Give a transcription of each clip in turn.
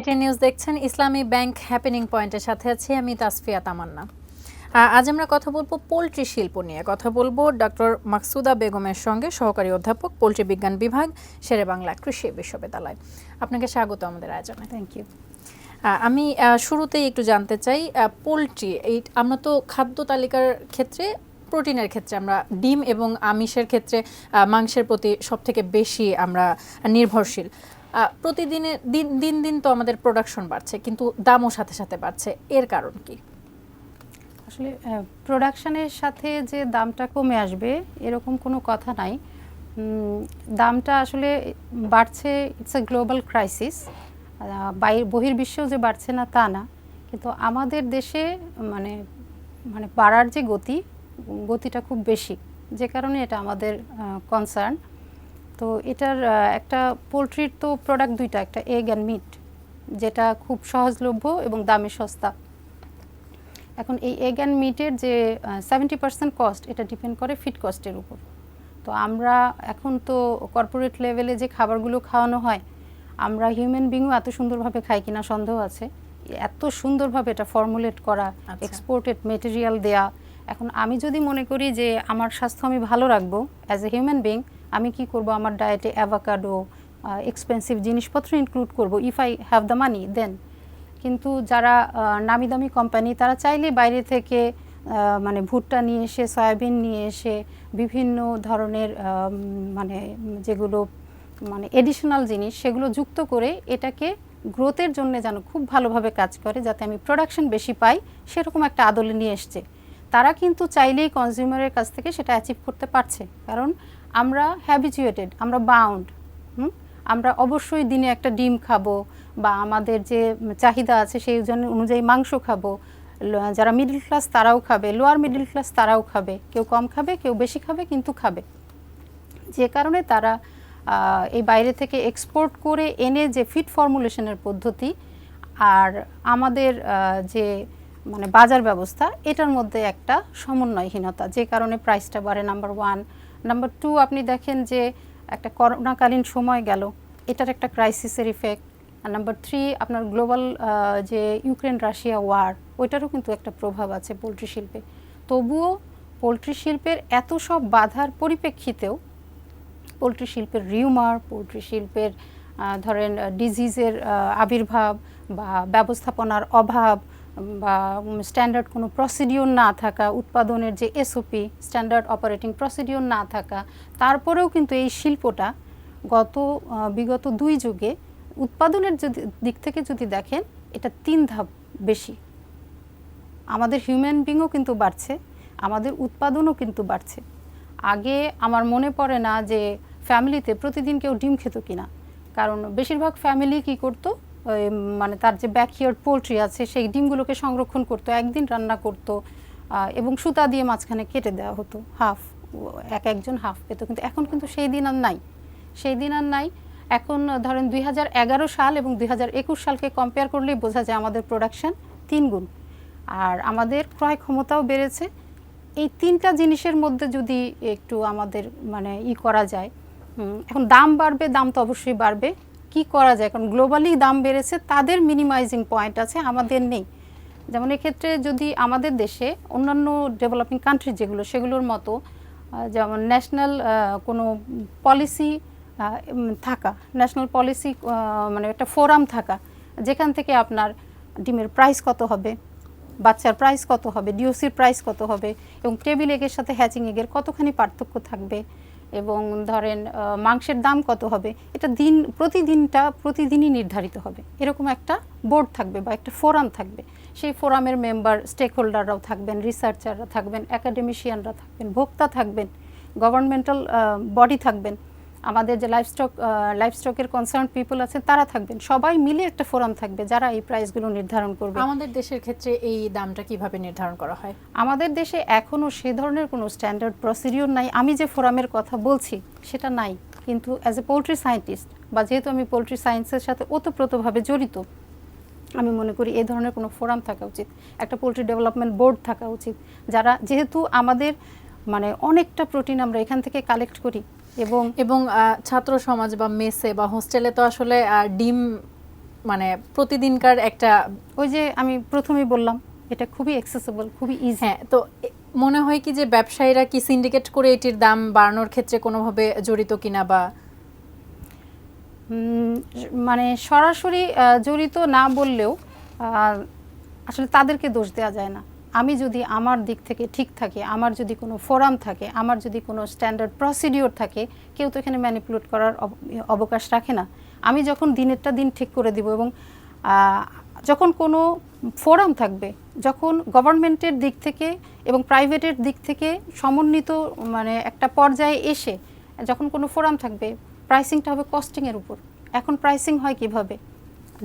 এটি নিউজ দেখছেন। ইসলামী bank happening পয়েন্টের সাথে আছি আমি তাসফিয়া তামান্না। আজ আমরা কথা বলবো পোলট্রি শিল্প নিয়ে। কথা বলবো ডক্টর মাকসুদা বেগমের সঙ্গে, সহকারী অধ্যাপক, পোলট্রি বিজ্ঞান বিভাগ, শেরেবাংলা কৃষি বিশ্ববিদ্যালয়। আপনাকে স্বাগত আমাদের আয়োজনে। Thank you. আমি শুরুতেই একটু জানতে চাই, পোলট্রি আমরা তো খাদ্য তালিকার ক্ষেত্রে, প্রোটিনের ক্ষেত্রে আমরা ডিম এবং আমিষের ক্ষেত্রে মাংসের প্রতি সবথেকে বেশি আমরা নির্ভরশীল। প্রতিদিনে দিন দিন তো আমাদের প্রোডাকশন বাড়ছে, কিন্তু দামও সাথে সাথে বাড়ছে। এর কারণ কি? আসলে প্রোডাকশনের সাথে যে দামটা কমে আসবে এরকম কোনো কথা নাই। দামটা আসলে বাড়ছে, ইটস এ গ্লোবাল ক্রাইসিস। বহির্বিশ্বেও যে বাড়ছে না তা না, কিন্তু আমাদের দেশে মানে মানে বাড়ার যে গতিটা খুব বেশি, যে কারণে এটা আমাদের কনসার্ন। তো এটার একটা পোলট্রির তো প্রোডাক্ট দুইটা, একটা এগ অ্যান্ড মিট, যেটা খুব সহজলভ্য এবং দামে সস্তা। এখন এই এগ অ্যান্ড মিটের যে 70% কস্ট, এটা ডিপেন্ড করে ফিড কস্টের উপর। তো আমরা এখন তো কর্পোরেট লেভেলে যে খাবারগুলো খাওয়ানো হয়, আমরা হিউম্যান বিংও এত সুন্দরভাবে খাই কিনা সন্দেহ আছে। এত সুন্দরভাবে এটা ফর্মুলেট করা, এক্সপোর্টেড মেটেরিয়াল দেয়া। এখন আমি যদি মনে করি যে আমার স্বাস্থ্য আমি ভালো রাখবো অ্যাজ এ হিউম্যান বিং, আমি কি করব, আমার ডায়েটে অ্যাভোকাডো, এক্সপেন্সিভ জিনিসপত্র ইনক্লুড করব, if I have the money then. কিন্তু যারা নামি দামি কোম্পানি, তারা চাইলে বাইরে থেকে মানে ভুট্টা নিয়ে এসে, সয়াবিন নিয়ে এসে, বিভিন্ন ধরনের মানে যেগুলো মানে এডিশনাল জিনিস, সেগুলো যুক্ত করে এটাকে গ্রোথের জন্য যেন খুব ভালোভাবে কাজ করে, যাতে আমি প্রোডাকশন বেশি পাই, সেরকম একটা আদলে নিয়ে এসছে। তারা কিন্তু চাইলেই কনজিউমারের কাছ থেকে সেটা অ্যাচিভ করতে পারছে, কারণ আমরা হ্যাবিচুয়েটেড, আমরা বাউন্ড। আমরা অবশ্যই দিনে একটা ডিম খাবো, বা আমাদের যে চাহিদা আছে সেই অনুযায়ী মাংস খাবো। যারা মিডল ক্লাস তারাও খাবে, লোয়ার মিডল ক্লাস তারাও খাবে, কেউ কম খাবে, কেউ বেশি খাবে, কিন্তু খাবে। যে কারণে তারা এই বাইরে থেকে এক্সপোর্ট করে এনে যে ফিড ফর্মুলেশনের পদ্ধতি আর আমাদের যে মানে বাজার ব্যবস্থা, এটার মধ্যে একটা সমন্বয়হীনতা, যে কারণে প্রাইসটা বাড়ে, নাম্বার 1। নাম্বার 2, আপনি দেখেন যে একটা করোনাকালীন সময় গেল, এটার একটা ক্রাইসিসের ইফেক্ট। আর নাম্বার 3, আপনার গ্লোবাল যে ইউক্রেন রাশিয়া ওয়ার, ওইটারও কিন্তু একটা প্রভাব আছে পোলট্রি শিল্পে। তবুও পোলট্রি শিল্পের এত সব বাধার পরিপ্রেক্ষিতেও পোলট্রি শিল্পের রিউমার, পোলট্রি শিল্পের ধরেন ডিজিজের আবির্ভাব, বা ব্যবস্থাপনার অভাব, বা স্ট্যান্ডার্ড কোনো প্রসিডিওর না থাকা, উৎপাদনের যে এসওপি, স্ট্যান্ডার্ড অপারেটিং প্রসিডিওর না থাকা, তারপরেও কিন্তু এই শিল্পটা বিগত 2 যুগে উৎপাদনের দিক থেকে যদি দেখেন, এটা 3 ধাপ বেশি। আমাদের হিউম্যান বিংও কিন্তু বাড়ছে, আমাদের উৎপাদনও কিন্তু বাড়ছে। আগে আমার মনে পড়ে না যে ফ্যামিলিতে প্রতিদিন কেউ ডিম খেত কিনা, কারণ বেশিরভাগ ফ্যামিলি কি করতো, মানে তার যে ব্যাকইয়ার্ড পোলট্রি আছে সেই ডিমগুলোকে সংরক্ষণ করতো, একদিন রান্না করতো, এবং সুতা দিয়ে মাঝখানে কেটে দেওয়া হতো, হাফ, একজন হাফ পেত। কিন্তু এখন কিন্তু সেই দিন আর নাই। এখন ধরেন 2011 সাল এবং 2021 সালকে কম্পেয়ার করলেই বোঝা যায় আমাদের প্রোডাকশন 3 গুণ, আর আমাদের ক্রয় ক্ষমতাও বেড়েছে। এই 3টা জিনিসের মধ্যে যদি একটু আমাদের মানে করা যায়, এখন দাম বাড়বে, দাম তো অবশ্যই বাড়বে, কি করা যায়, কারণ গ্লোবালি দাম বেড়েছে, তাদের মিনিমাইজিং পয়েন্ট আছে, আমাদের নেই। যেমন এক্ষেত্রে যদি আমাদের দেশে অন্যান্য ডেভেলপিং কান্ট্রি যেগুলো, সেগুলোর মতো যেমন ন্যাশনাল কোনো পলিসি থাকা, ন্যাশনাল পলিসি মানে একটা ফোরাম থাকা, যেখান থেকে আপনার ডিমের প্রাইস কত হবে, বাচ্চার প্রাইস কত হবে, ডিওসির প্রাইস কত হবে, এবং টেবিল এগের সাথে হ্যাচিং এগের কতখানি পার্থক্য থাকবে, এবং ধরেন মাংসের দাম কত হবে, এটা প্রতিদিনই নির্ধারিত হবে। এরকম একটা বোর্ড থাকবে বা একটা ফোরাম থাকবে। সেই ফোরামের মেম্বার, স্টেক হোল্ডাররাও থাকবেন, রিসার্চাররা থাকবেন, একাডেমিশিয়ানরা থাকবেন, ভোক্তা থাকবেন, গভর্নমেন্টাল বডি থাকবেন, আমাদের যে লাইভস্টকের কনসার্ন পিপল আছে তারা থাকবেন। সবাই মিলে একটা ফোরাম থাকবে যারা এই প্রাইসগুলো নির্ধারণ করবে। আমাদের দেশের ক্ষেত্রে এই দামটা কিভাবে নির্ধারণ করা হয়? আমাদের দেশে এখনও সে ধরনের কোনো স্ট্যান্ডার্ড প্রসিডিওর নাই। আমি যে ফোরামের কথা বলছি সেটা নাই, কিন্তু অ্যাজ এ পোলট্রি সায়েন্টিস্ট, বা যেহেতু আমি পোলট্রি সায়েন্সের সাথে ওতপ্রোতভাবে জড়িত, আমি মনে করি এই ধরনের কোনো ফোরাম থাকা উচিত, একটা পোলট্রি ডেভেলপমেন্ট বোর্ড থাকা উচিত, যারা, যেহেতু আমাদের মানে অনেকটা প্রোটিন আমরা এখান থেকে কালেক্ট করি, এবং ছাত্র সমাজ বা মেসে বা হোস্টেলে তো আসলে ডিম মানে প্রতিদিনকার একটা ওই যে আমি প্রথমেই বললাম এটা খুবই অ্যাক্সেসিবল, খুবই ইজি। হ্যাঁ, তো মনে হয় কি যে ব্যবসায়ীরা কি সিন্ডিকেট করে এটির দাম বাড়ানোর ক্ষেত্রে কোনোভাবে জড়িত কিনা বা মানে সরাসরি জড়িত না বললেও আসলে তাদেরকে দোষ দেওয়া যায় না। আমি যদি আমার দিক থেকে ঠিক থাকে, আমার যদি কোনো ফোরাম থাকে, আমার যদি কোনো স্ট্যান্ডার্ড প্রসিডিওর থাকে, কেউ তো এখানে ম্যানিপুলেট করার অবকাশ রাখে না। আমি যখন দিনেরটা দিন ঠিক করে দিব এবং যখন কোনো ফোরাম থাকবে, যখন গভর্নমেন্টের দিক থেকে এবং প্রাইভেটের দিক থেকে সমন্বিত মানে একটা পর্যায়ে এসে যখন কোনো ফোরাম থাকবে, প্রাইসিংটা হবে কস্টিংয়ের উপর। এখন প্রাইসিং হয় কিভাবে?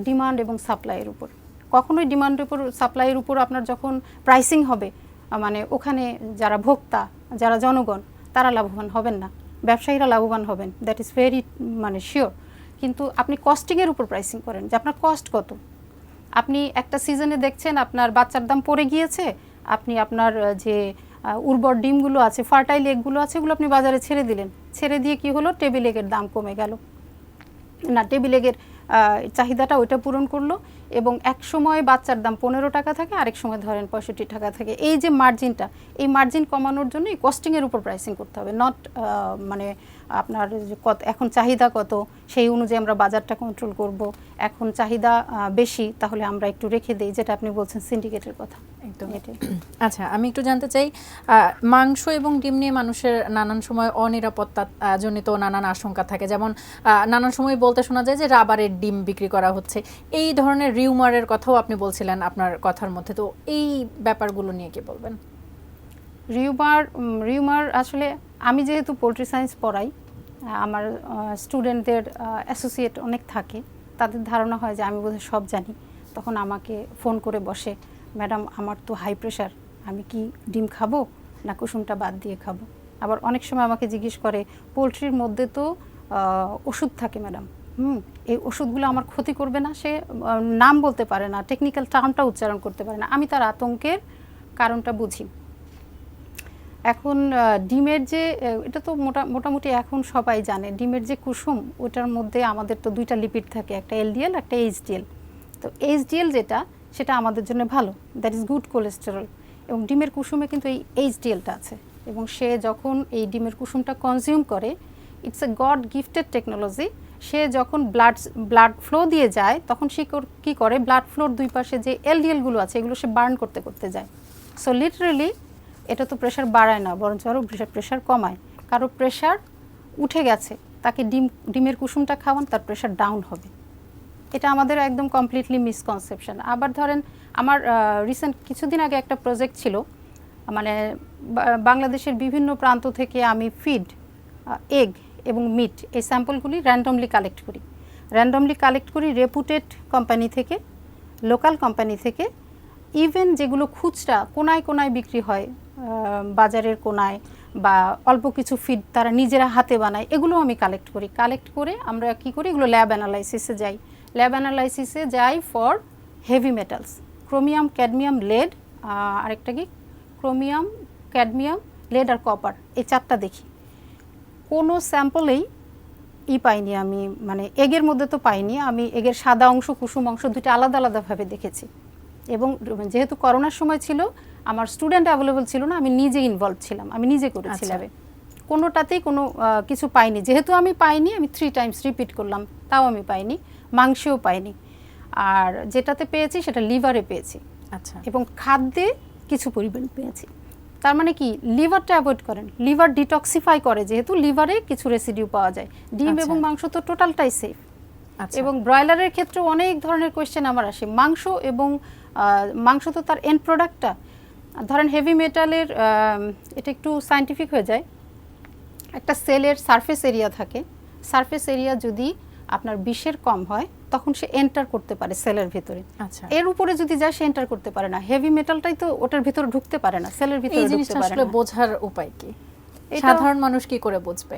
ডিমান্ড এবং সাপ্লাইয়ের উপর। কখনোই ডিমান্ডের উপর সাপ্লাইয়ের উপর আপনার যখন প্রাইসিং হবে, মানে ওখানে যারা ভোক্তা, যারা জনগণ, তারা লাভবান হবেন না, ব্যবসায়ীরা লাভবান হবেন, দ্যাট ইজ ভেরি মানে শিওর। কিন্তু আপনি কস্টিংয়ের উপর প্রাইসিং করেন যে আপনার কস্ট কত। আপনি একটা সিজনে দেখছেন আপনার বাচ্চার দাম পড়ে গিয়েছে, আপনি আপনার যে উর্বর ডিমগুলো আছে, ফার্টাইল এগগুলো আছে, এগুলো আপনি বাজারে ছেড়ে দিলেন। ছেড়ে দিয়ে কি হলো? টেবিল এগের দাম কমে গেল না, টেবিল এগের চাহিদাটা ওইটা পূরণ করলো এবং এক সময় বাচ্চার দাম 15 টাকা থাকে, আরেক সময় ধরেন 65 টাকা থাকে। এই যে মার্জিনটা, এই মার্জিন কমানোর জন্য এই কস্টিংয়ের উপর প্রাইসিং করতে হবে, নট মানে আপনার কত এখন চাহিদা কত সেই অনুযায়ী আমরা বাজারটা কন্ট্রোল করব। এখন চাহিদা বেশি, তাহলে আমরা একটু রেখে দিই, যেটা আপনি বলছেন সিন্ডিকেটের কথা। একদম। আচ্ছা, আমি একটু জানতে চাই, মাংস এবং ডিম নিয়ে মানুষের নানান সময় অনিরাপত্তা জনিত নানান আশঙ্কা থাকে, যেমন নানান সময় বলতে শোনা যায় যে রাবারের ডিম বিক্রি করা হচ্ছে, এই ধরনের রিউমারের কথাও আপনি বলছিলেন আপনার কথার মধ্যে। তো এই ব্যাপারগুলো নিয়ে কি বলবেন? রিউমার আসলে আমি যেহেতু পোলট্রি সায়েন্স পড়াই, আমার স্টুডেন্টদের অ্যাসোসিয়েট অনেক থাকে, তাদের ধারণা হয় যে আমি বোধহয় সব জানি। তখন আমাকে ফোন করে বসে, ম্যাডাম আমার তো হাই প্রেশার, আমি কি ডিম খাবো না কুসুমটা বাদ দিয়ে খাবো? আবার অনেক সময় আমাকে জিজ্ঞেস করে, পোলট্রির মধ্যে তো ওষুধ থাকে ম্যাডাম, এই ওষুধগুলো আমার ক্ষতি করবে না? সে নাম বলতে পারে না, টেকনিক্যাল টার্মটা উচ্চারণ করতে পারে না। আমি তার আতঙ্কের কারণটা বুঝি। এখন ডিমের যে এটা তো মোটামুটি এখন সবাই জানে, ডিমের যে কুসুম, ওটার মধ্যে আমাদের তো দুইটা লিপিড থাকে, একটা এলডিএল, একটা এইচডিএল। তো এইচডিএল যেটা, সেটা আমাদের জন্য ভালো, দ্যাট ইজ গুড কোলেস্টেরল। এবং ডিমের কুসুমে কিন্তু এই এইচডিএলটা আছে, এবং সে যখন এই ডিমের কুসুমটা কনজিউম করে, it's a god gifted technology. সে যখন ব্লাড ফ্লো দিয়ে যায়, তখন সে কী করে, ব্লাড ফ্লোর দুই পাশে যে এলডিএলগুলো আছে, এগুলো সে বার্ন করতে করতে যায়। সো লিটারেলি এটা তো প্রেশার বাড়ায় না, বরঞ্চ আরও প্রেশার কমায়। কারো প্রেশার উঠে গেছে, তাকে ডিমের কুসুমটা খাওয়ান, তার প্রেশার ডাউন হবে। এটা আমাদের একদম কমপ্লিটলি মিসকনসেপশন। আবার ধরেন আমার রিসেন্ট কিছুদিন আগে একটা প্রজেক্ট ছিল, মানে বাংলাদেশের বিভিন্ন প্রান্ত থেকে আমি ফিড, এগ এবং মিট, এই স্যাম্পলগুলি র্যান্ডমলি কালেক্ট করি রেপুটেড কোম্পানি থেকে, লোকাল কোম্পানি থেকে, ইভেন যেগুলো খুচরা কোনায় কোনায় বিক্রি হয়, বাজারের কোনায়, বা অল্প কিছু ফিড তারা নিজেরা হাতে বানায়, এগুলো আমি কালেক্ট করে আমরা কি করি, এগুলো ল্যাব অ্যানালাইসিসে যাই for heavy metals, chromium, cadmium, lead, আরেকটা কি ক্রোমিয়াম, ক্যাডমিয়াম, লেড আর কপার, এই চারটা দেখি। কোনো স্যাম্পলেই পাইনি আমি, মানে এগের মধ্যে তো পাইনি আমি, এগের সাদা অংশ, কুসুম অংশ দুটো আলাদা আলাদাভাবে দেখেছি। এবং যেহেতু করোনার সময় ছিল, আমার স্টুডেন্ট অ্যাভেলেবল ছিল না, আমি নিজে ইনভলভ ছিলাম, আমি নিজে করেছি ল্যাবে। কোনোটাতেই কোনো কিছু পাইনি। যেহেতু আমি পাইনি, আমি 3 টাইমস রিপিট করলাম, তাও আমি পাইনি, মাংসেও পাইনি। আর যেটাতে পেয়েছি সেটা লিভারে পেয়েছি, আচ্ছা, এবং খাদ্যে কিছু পরিমাণ পেয়েছি। তার মানে কি, লিভারটা অ্যাভয়েড করেন, লিভার ডিটক্সিফাই করে, যেহেতু লিভারে কিছু রেসিডিউ পাওয়া যায়। ডিম এবং মাংস তো টোটালটাই সেফ। এবং ব্রয়লারের ক্ষেত্রে অনেক ধরনের কোয়েশ্চেন আমার আসে, মাংস তো তার এন্ড প্রোডাক্টটা, ধরেন হেভি মেটালের, এটা একটু সায়েন্টিফিক হয়ে যায়, একটা সেলের সারফেস এরিয়া থাকে, সারফেস এরিয়া যদি আপনার 20-এর কম হয়, তখন সে এন্টার করতে পারে সেলের ভিতরে। আচ্ছা, এর উপরে যদি যায়, সে এন্টার করতে পারে না। হেভি মেটালটাই তো ওটার ভিতরে ঢুকতে পারে না, সেলের ভিতরে ঢুকতে পারে না। আসলে বোঝার উপায় কি, সাধারণ মানুষ কি করে বুঝবে?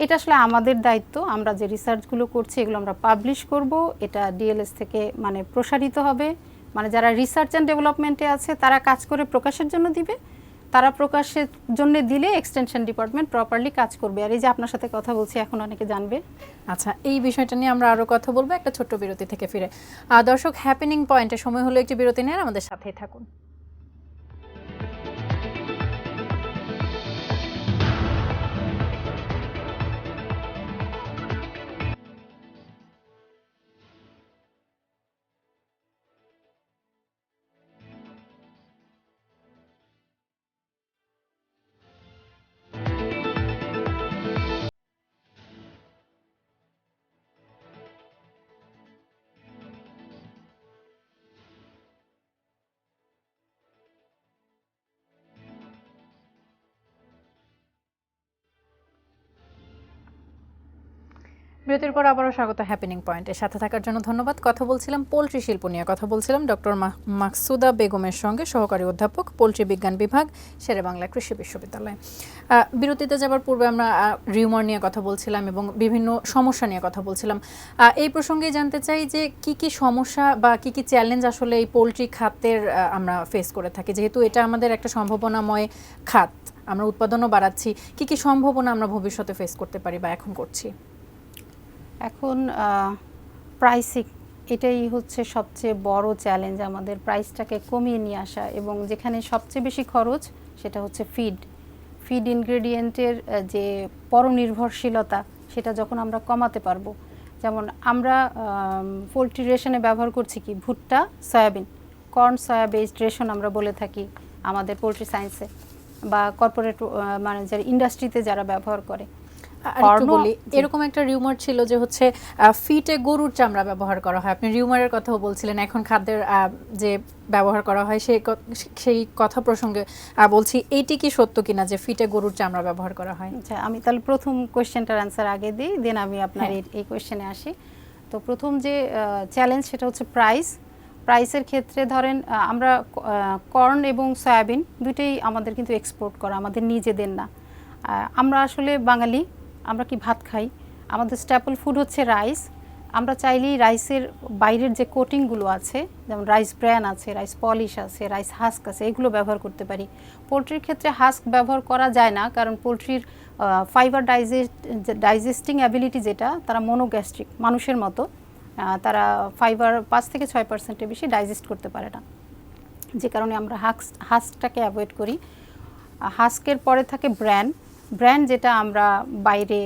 এটা আসলে আমাদের দায়িত্ব। আমরা যে রিসার্চগুলো করছি, এগুলো আমরা পাবলিশ করব, এটা ডিএলএস থেকে মানে প্রসারিত হবে, মানে যারা রিসার্চ অ্যান্ড ডেভেলপমেন্টে আছে তারা কাজ করে প্রকাশের জন্য দিবে, তারা প্রকাশের জন্য দিলে এক্সটেনশন ডিপার্টমেন্ট প্রপারলি কাজ করবে। আর এই যে আপনার সাথে কথা বলছি এখন অনেকে জানবে। আচ্ছা, এই বিষয়টা নিয়ে আমরা আরো কথা বলবো একটা ছোট্ট বিরতি থেকে ফিরে। দর্শক, হ্যাপেনিং পয়েন্টের সময় হলো একটি বিরতি নেন, আমাদের সাথেই থাকুন। বিরতির পর আবারও স্বাগত হ্যাপেনিং পয়েন্টের সাথে থাকার জন্য ধন্যবাদ। কথা বলছিলাম পোলট্রি শিল্প নিয়ে, কথা বলছিলাম ডক্টর মাকসুদা বেগমের সঙ্গে, সহকারী অধ্যাপক, পোলট্রি বিজ্ঞান বিভাগ, শেরেবাংলা কৃষি বিশ্ববিদ্যালয়। বিরতিতে যাবার পূর্বে আমরা রিউমার নিয়ে কথা বলছিলাম এবং বিভিন্ন সমস্যা নিয়ে কথা বলছিলাম। এই প্রসঙ্গে জানতে চাই যে কি কি সমস্যা বা কি কি চ্যালেঞ্জ আসলে এই পোলট্রি খাতের আমরা ফেস করে থাকি, যেহেতু এটা আমাদের একটা সম্ভাবনাময় খাত, আমরা উৎপাদনও বাড়াচ্ছি, কি কি সম্ভাবনা আমরা ভবিষ্যতে ফেস করতে পারি বা এখন করছি? এখন প্রাইসিং এটাই হচ্ছে সবচেয়ে বড় চ্যালেঞ্জ, আমাদের প্রাইসটাকে কমিয়ে নিয়ে আসা। এবং যেখানে সবচেয়ে বেশি খরচ সেটা হচ্ছে ফিড ইনগ্রেডিয়েন্টের যে পরনির্ভরশীলতা, সেটা যখন আমরা কমাতে পারবো। যেমন আমরা পোলট্রি রেশনে ব্যবহার করছি কি, ভুট্টা, soybean, corn soya based ration আমরা বলে থাকি আমাদের পোলট্রি সায়েন্সে, বা কর্পোরেট মানে যারা ইন্ডাস্ট্রিতে যারা ব্যবহার করে। এরকম একটা রিউমার ছিল যে হচ্ছে ফিটে গরুর চামড়া ব্যবহার করা হয়, আপনি রিউমারের কথাও বলছিলেন, এখন খাদ্যের যে ব্যবহার করা হয় সেই কথা প্রসঙ্গে বলছি, এইটি কি সত্য কিনা যে ফিটে গরুর চামড়া ব্যবহার করা হয়? আচ্ছা, আমি তাহলে প্রথম কোয়েশ্চেনটার অ্যান্সার আগে দিই, দেন আমি আপনার এই কোয়েশ্চেনে আসি। তো প্রথম যে চ্যালেঞ্জ সেটা হচ্ছে প্রাইসের ক্ষেত্রে ধরেন আমরা কর্ন এবং সয়াবিন দুইটাই আমাদের কিন্তু এক্সপোর্ট করা, আমাদের নিজেদের না। আমরা আসলে বাঙালি, আমরা কি ভাত খাই, আমাদের স্ট্যাপল ফুড হচ্ছে রাইস। আমরা চাইলেই রাইসের বাইরের যে কোটিংগুলো আছে, যেমন রাইস ব্র্যান আছে, রাইস পলিশ আছে, রাইস হাস্ক আছে, এগুলো ব্যবহার করতে পারি। পোলট্রির ক্ষেত্রে হাস্ক ব্যবহার করা যায় না, কারণ পোলট্রির ফাইবার ডাইজেস্টিং অ্যাবিলিটি যেটা, তারা মনোগ্যাস্ট্রিক মানুষের মতো, তারা ফাইবার 5 থেকে 6% বেশি ডাইজেস্ট করতে পারে না, যে কারণে আমরা হাস্কটাকে অ্যাভয়েড করি। হাস্কের পরে থাকে ব্র্যান্ড যেটা আমরা বাইরে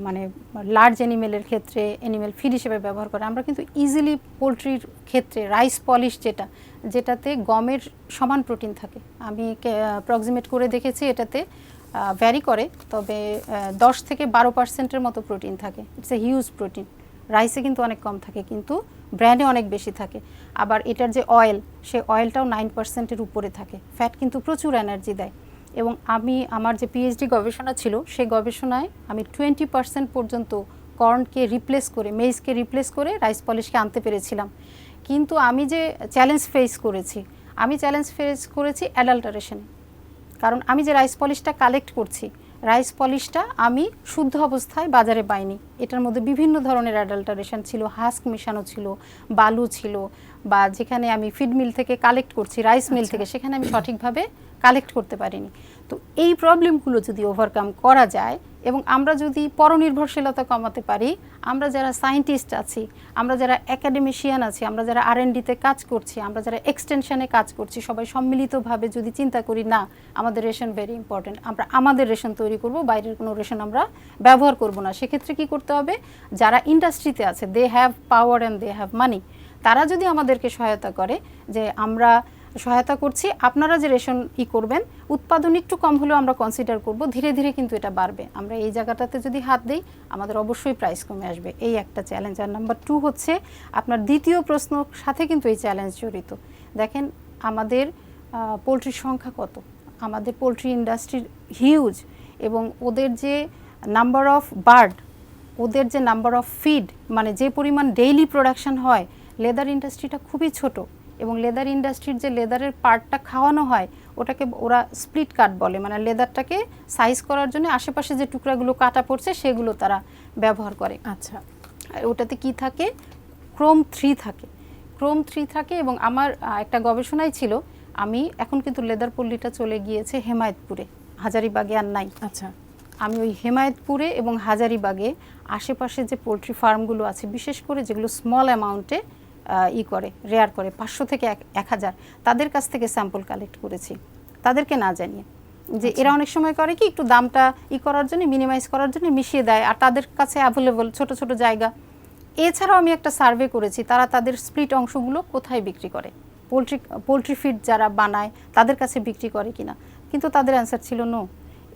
মানে লার্জ অ্যানিমেলের ক্ষেত্রে অ্যানিমেল ফিড হিসেবে ব্যবহার করে। আমরা কিন্তু ইজিলি পোলট্রির ক্ষেত্রে রাইস পলিশ যেটাতে গমের সমান প্রোটিন থাকে, আমি অ্যাপ্রক্সিমেট করে দেখেছি, এটাতে ভ্যারি করে, তবে 10 থেকে 12% মতো প্রোটিন থাকে। It's a huge protein. রাইসে কিন্তু অনেক কম থাকে, কিন্তু ব্র্যান্ডে অনেক বেশি থাকে। আবার এটার যে অয়েল, সে অয়েলটাও 9%-এর উপরে থাকে। ফ্যাট কিন্তু প্রচুর এনার্জি দেয়। এবং আমার যে পিএইচডি গবেষণা ছিল, সেই গবেষণায় আমি 20% পর্যন্ত কর্নকে রিপ্লেস করে, মেইজকে রিপ্লেস করে রাইস পলিশকে আনতে পেরেছিলাম। কিন্তু আমি যে চ্যালেঞ্জ ফেস করেছি অ্যাডাল্টারেশন। কারণ আমি যে রাইস পলিশটা কালেক্ট করছি, রাইস পলিশটা আমি শুদ্ধ অবস্থায় বাজারে পাইনি। এটার মধ্যে বিভিন্ন ধরনের অ্যাডাল্টারেশন ছিল, হাস্ক মেশানো ছিল, বালু ছিল, বা যেখানে আমি ফিড মিল থেকে কালেক্ট করছি, রাইস মিল থেকে, সেখানে আমি সঠিকভাবে কালেক্ট করতে পারিনি। তো এই প্রবলেমগুলো যদি ওভারকাম করা যায় এবং আমরা যদি পরনির্ভরশীলতা কমাতে পারি, আমরা যারা সায়েন্টিস্ট আছি, আমরা যারা একাডেমিশিয়ান আছি, আমরা যারা R&Dতে কাজ করছি, আমরা যারা এক্সটেনশনে কাজ করছি, সবাই সম্মিলিতভাবে যদি চিন্তা করি, না আমাদের রেশন ভেরি ইম্পর্টেন্ট, আমরা আমাদের রেশন তৈরি করব, বাইরের কোনো রেশন আমরা ব্যবহার করব না। সেক্ষেত্রে কি করতে হবে, যারা ইন্ডাস্ট্রিতে আছে, they have power and they have money, তারা যদি আমাদেরকে সহায়তা করে, যে আমরা সহায়তা করছি, আপনারা যে রেশন করবেন, উৎপাদন একটু কম হলেও আমরা কনসিডার করব, ধীরে ধীরে কিন্তু এটা বাড়বে। আমরা এই জায়গাটাতে যদি হাত দিই, আমাদের অবশ্যই প্রাইস কমে আসবে। এই একটা চ্যালেঞ্জ। আর নাম্বার 2 হচ্ছে আপনার দ্বিতীয় প্রশ্নর সাথে কিন্তু এই চ্যালেঞ্জ জড়িত। দেখেন আমাদের পোলট্রির সংখ্যা কত, আমাদের পোলট্রি ইন্ডাস্ট্রি হিউজ, এবং ওদের যে নাম্বার অফ বার্ড, ওদের যে নাম্বার অফ ফিড, মানে যে পরিমাণ ডেইলি প্রোডাকশন হয়, লেদার ইন্ডাস্ট্রিটা খুবই ছোট। এবং লেদার ইন্ডাস্ট্রির যে লেদারের পার্টটা খাওয়ানো হয়, ওটাকে ওরা স্প্লিট কাট বলে, মানে লেদারটাকে সাইজ করার জন্য আশেপাশে যে টুকরাগুলো কাটা পড়ছে সেগুলো তারা ব্যবহার করে। আচ্ছা, আর ওটাতে কি থাকে, ক্রোম 3 থাকে, এবং আমার একটা গবেষণাই ছিল আমি এখন কিন্তু লেদার পল্লীটা চলে গিয়েছে হেমায়েতপুরে, হাজারীবাগে আর নাই। আচ্ছা, আমি ওই হেমায়েতপুরে এবং হাজারীবাগে আশেপাশে যে পোলট্রি ফার্মগুলো আছে, বিশেষ করে যেগুলো স্মল অ্যামাউন্টে রেয়ার করে 500 থেকে 1000, তাদের কাছ থেকে স্যাম্পল কালেক্ট করেছি, তাদেরকে না জানিয়ে। যে এরা অনেক সময় করে কি, একটু দামটা করার জন্য, মিনিমাইজ করার জন্য মিশিয়ে দেয়, আর তাদের কাছে অ্যাভেলেবল ছোট ছোট জায়গা। এছাড়াও আমি একটা সার্ভে করেছি, তারা তাদের স্প্লিট অংশগুলো কোথায় বিক্রি করে, পোলট্রি ফিড যারা বানায় তাদের কাছে বিক্রি করে কিনা, কিন্তু তাদের অ্যান্সার ছিল নো।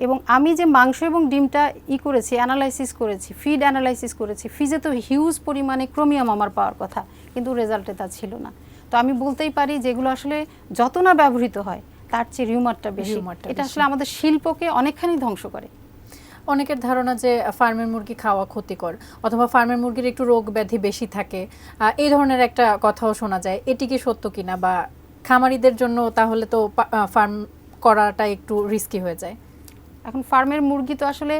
এবং আমি যে মাংস এবং ডিমটা করেছি, অ্যানালাইসিস করেছি, ফিড অ্যানালাইসিস করেছি, ফিজে তো হিউজ পরিমাণে ক্রোমিয়াম আমার পাওয়ার কথা, কিন্তু রেজাল্টে তা ছিল না। তো আমি বলতেই পারি যেগুলো আসলে যত না ব্যবহৃত হয় তার চেয়ে রিউমারটা বেশি, এটা আসলে আমাদের শিল্পকে অনেকখানি ধ্বংস করে। অনেকের ধারণা যে ফার্মের মুরগি খাওয়া ক্ষতিকর, অথবা ফার্মের মুরগির একটু রোগ ব্যাধি বেশি থাকে, এই ধরনের একটা কথাও শোনা যায়। এটি কি সত্য কিনা, বা খামারিদের জন্য তাহলে তো ফার্ম করাটা একটু রিস্কি হয়ে যায়? এখন ফার্মের মুরগি তো আসলে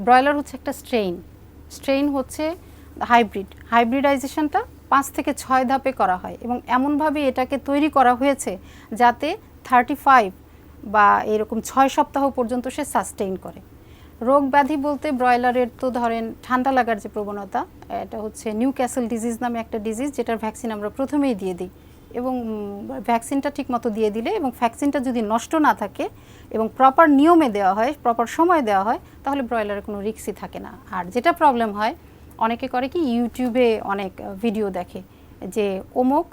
ব্রয়লার হচ্ছে একটা স্ট্রেইন হচ্ছে হাইব্রিডাইজেশনটা 5 থেকে 6 ধাপে করা হয়, এবং এমনভাবে এটাকে তৈরি করা হয়েছে যাতে 35 বা এরকম 6 সপ্তাহ পর্যন্ত সে সাস্টেইন করে। রোগ ব্যাধি বলতে ব্রয়লারের তো ধরেন ঠান্ডা লাগার যে প্রবণতা, এটা হচ্ছে নিউ ক্যাসেল ডিজিজ নামে একটা ডিজিজ, যেটার ভ্যাকসিন আমরা প্রথমেই দিয়ে দিই, এবং ভ্যাকসিনটা ঠিকমতো দিয়ে দিলে এবং ভ্যাকসিনটা যদি নষ্ট না থাকে এবং প্রপার নিয়মে দেওয়া হয়, প্রপার সময় দেওয়া হয়, তাহলে ব্রয়লারের কোনো রিস্কই থাকে না। আর যেটা প্রবলেম হয়, অনেকে করে কি, ইউটিউবে অনেক ভিডিও দেখে যে অমুক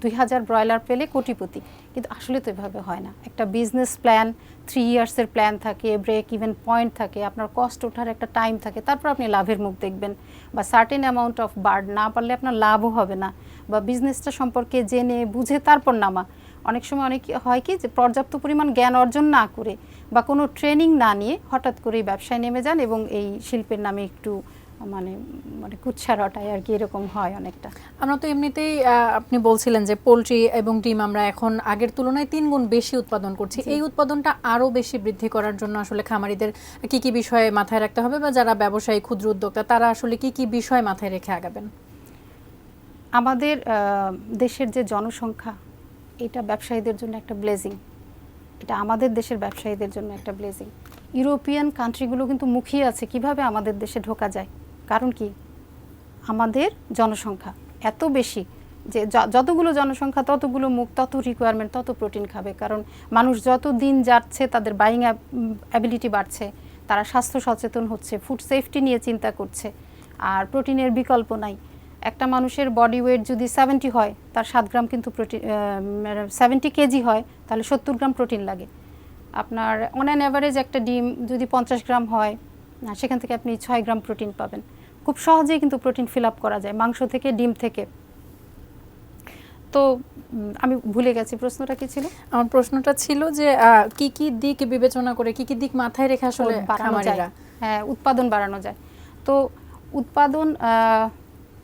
2000 ব্রয়লার পেলে কোটিপতি, কিন্তু আসলে তো এভাবে হয় না। একটা বিজনেস প্ল্যান, 3 ইয়ার্সের প্ল্যান থাকে, ব্রেক ইভেন পয়েন্ট থাকে, আপনার কস্ট ওঠার একটা টাইম থাকে, তারপর আপনি লাভের মুখ দেখবেন। বা সার্টেন অ্যামাউন্ট অফ বার্ড না পারলে আপনার লাভও হবে না, বা বিজনেসটা সম্পর্কে জেনে বুঝে তারপর নামা। অনেক সময় অনেক হয় কি, যে পর্যাপ্ত পরিমাণ জ্ঞান অর্জন না করে বা কোনো ট্রেনিং না নিয়ে হঠাৎ করেই ব্যবসায় নেমে যান, এবং এই শিল্পের নামে একটু মানে কুৎসা রটায় আর কি, এরকম হয় অনেকটা। আমরা তো এমনিতেই আপনি বলছিলেন যে পোলট্রি এবং ডিম আমরা এখন আগের তুলনায় 3 গুণ বেশি উৎপাদন করছি। এই উৎপাদনটা আরও বেশি বৃদ্ধি করার জন্য আসলে খামারিদের কি কি বিষয়ে মাথায় রাখতে হবে, বা যারা ব্যবসায়ী ক্ষুদ্র উদ্যোক্তা তারা আসলে কি কি বিষয় মাথায় রেখে আগাবেন? আমাদের দেশের যে জনসংখ্যা, এটা ব্যবসায়ীদের জন্য একটা ব্লেজিং, এটা আমাদের দেশের ব্যবসায়ীদের জন্য একটা ব্লেজিং। ইউরোপিয়ান কান্ট্রিগুলো কিন্তু মুখিয়ে আছে কিভাবে আমাদের দেশে ঢোকা যায়। কারণ কি, আমাদের জনসংখ্যা এত বেশি যে যতগুলো জনসংখ্যা ততগুলো মুখ, তত রিকোয়ারমেন্ট, তত প্রোটিন খাবে। কারণ মানুষ যত দিন যাচ্ছে তাদের বাইং অ্যাবিলিটি বাড়ছে, তারা স্বাস্থ্য সচেতন হচ্ছে, ফুড সেফটি নিয়ে চিন্তা করছে, আর প্রোটিনের বিকল্প নাই। একটা মানুষের বডি ওয়েট যদি 70 হয়, তার 7 গ্রাম কিন্তু প্রোটিন, 70 কেজি হয় তাহলে 70 গ্রাম প্রোটিন লাগে। আপনার অন অ্যান অ্যাভারেজ একটা ডিম যদি 50 গ্রাম হয়, সেখান থেকে আপনি 6 গ্রাম প্রোটিন পাবেন। খুব সহজেই কিন্তু প্রোটিন ফিল আপ করা যায় মাংস থেকে, ডিম থেকে। তো আমি ভুলে গেছি, প্রশ্নটা কি ছিল? আমার প্রশ্নটা ছিল যে কি কি দিক বিবেচনা করে, কি কি দিক মাথায় রেখে আসলে খামারিরা উৎপাদন বাড়ানো যায়। তো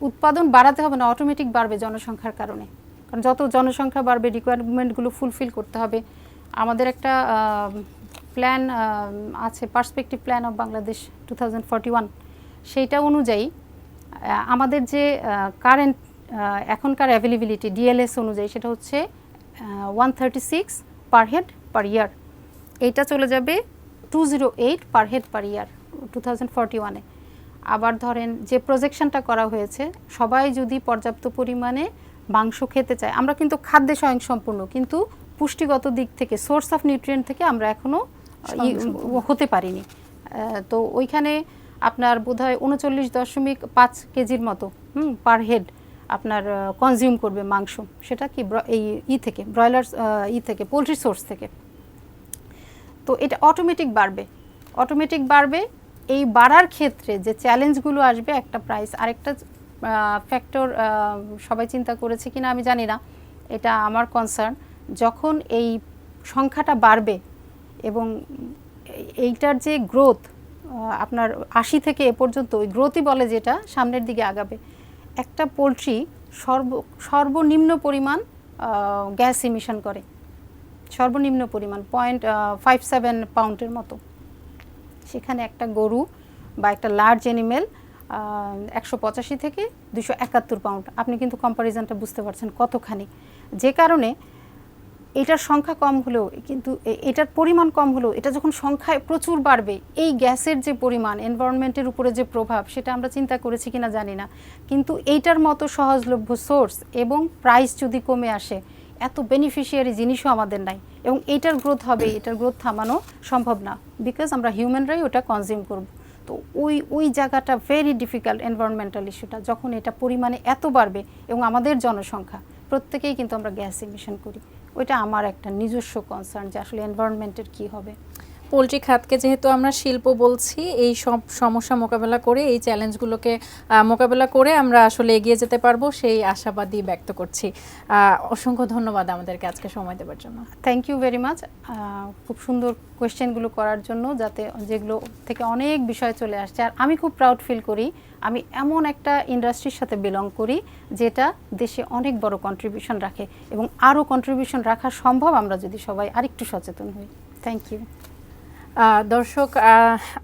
উৎপাদন বাড়াতে হবে না, অটোমেটিক বাড়বে জনসংখ্যার কারণে। কারণ যত জনসংখ্যা বাড়বে, রিকোয়ারমেন্টগুলো ফুলফিল করতে হবে। আমাদের একটা প্ল্যান আছে, পার্সপেক্টিভ প্ল্যান অফ বাংলাদেশ 2041, সেইটা অনুযায়ী আমাদের যে কারেন্ট এখনকার অ্যাভেলেবিলিটি ডিএলএস অনুযায়ী, সেটা হচ্ছে 136 পার হেড পার ইয়ার। এইটা চলে যাবে 208 পার হেড পার ইয়ার 2041-এ। আবার ধরেন যে প্রজেকশনটা করা হয়েছে, সবাই যদি পর্যাপ্ত পরিমাণে মাংস খেতে চায়, আমরা কিন্তু খাদ্যে স্বয়ংসম্পূর্ণ, কিন্তু পুষ্টিগত দিক থেকে, সোর্স অফ নিউট্রিয়েন্ট থেকে আমরা এখনও হতে পারিনি। তো ওইখানে আপনার বোধহয় 39.5 কেজির মতো পার হেড আপনার কনজিউম করবে মাংস। সেটা কি এই থেকে ব্রয়লার থেকে পোলট্রি সোর্স থেকে। তো এটা অটোমেটিক বাড়বে। এই বাড়ার ক্ষেত্রে যে চ্যালেঞ্জগুলো আসবে, একটা প্রাইস, আরেকটা ফ্যাক্টর সবাই চিন্তা করেছে কিনা আমি জানি না, এটা আমার কনসার্ন। যখন এই সংখ্যাটা বাড়বে এবং এইটার যে গ্রোথ আপনার 80 থেকে এ পর্যন্ত, ওই গ্রোথই বলে যেটা সামনের দিকে আগাবে, একটা পোলট্রি সর্বনিম্ন পরিমাণ গ্যাস ইমিশন করে, সর্বনিম্ন পরিমাণ 0.57 পাউন্ডের মতো। সেখানে একটা গরু বা একটা লার্জ অ্যানিমেল 185 থেকে 271 পাউন্ড। আপনি কিন্তু কম্প্যারিজনটা বুঝতে পারছেন কতখানি। যে কারণে এটার সংখ্যা কম হলেও কিন্তু এটার পরিমাণ কম হলেও এটা যখন সংখ্যায় প্রচুর বাড়বে, এই গ্যাসের যে পরিমাণ এনভায়রনমেন্টের উপরে যে প্রভাব সেটা আমরা চিন্তা করেছি কিনা জানি না, কিন্তু এইটার মতো সহজলভ্য সোর্স এবং প্রাইস যদি কমে আসে, এত বেনিফিশিয়ারি জিনিসও আমাদের নাই এবং এইটার গ্রোথ হবে, এটার গ্রোথ থামানো সম্ভব না, বিকজ আমরা হিউম্যানরাই ওটা কনজিউম করব। তো ওই জায়গাটা ভেরি ডিফিকাল্ট, এনভায়রনমেন্টাল ইস্যুটা যখন এটা পরিমাণে এত বাড়বে এবং আমাদের জনসংখ্যা প্রত্যেকেই কিন্তু আমরা গ্যাস ইমিশন করি, ওইটা আমার একটা নিজস্ব কনসার্ন যে আসলে এনভায়রনমেন্টের কী হবে। পোলট্রি খাতকে যেহেতু আমরা শিল্প বলছি, এই সব সমস্যা মোকাবেলা করে, এই চ্যালেঞ্জগুলোকে মোকাবেলা করে আমরা আসলে এগিয়ে যেতে পারবো সেই আশাবাদী ব্যক্ত করছি। অসংখ্য ধন্যবাদ আমাদেরকে আজকে সময় দেওয়ার জন্য। থ্যাংক ইউ ভেরি মাচ, খুব সুন্দর কোয়েশ্চেনগুলো করার জন্য, যাতে যেগুলো থেকে অনেক বিষয় চলে আসছে। আর আমি খুব প্রাউড ফিল করি আমি এমন একটা ইন্ডাস্ট্রির সাথে বিলং করি যেটা দেশে অনেক বড় কন্ট্রিবিউশন রাখে এবং আরও কন্ট্রিবিউশন রাখা সম্ভব আমরা যদি সবাই আরেকটু সচেতন হই। Thank you. দর্শক,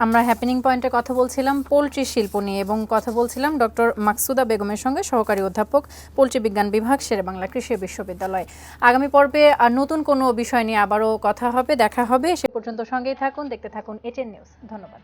আমরা হ্যাপেনিং পয়েন্টে কথা বলছিলাম পোলট্রি শিল্প নিয়ে এবং কথা বলছিলাম ডক্টর মাকসুদা বেগমের সঙ্গে, সহকারী অধ্যাপক, পোলট্রি বিজ্ঞান বিভাগ, শেরেবাংলা কৃষি বিশ্ববিদ্যালয়। আগামী পর্বে নতুন কোনো বিষয় নিয়ে আবারও কথা হবে, দেখা হবে। সে পর্যন্ত সঙ্গেই থাকুন, দেখতে থাকুন এটিএন নিউজ। ধন্যবাদ।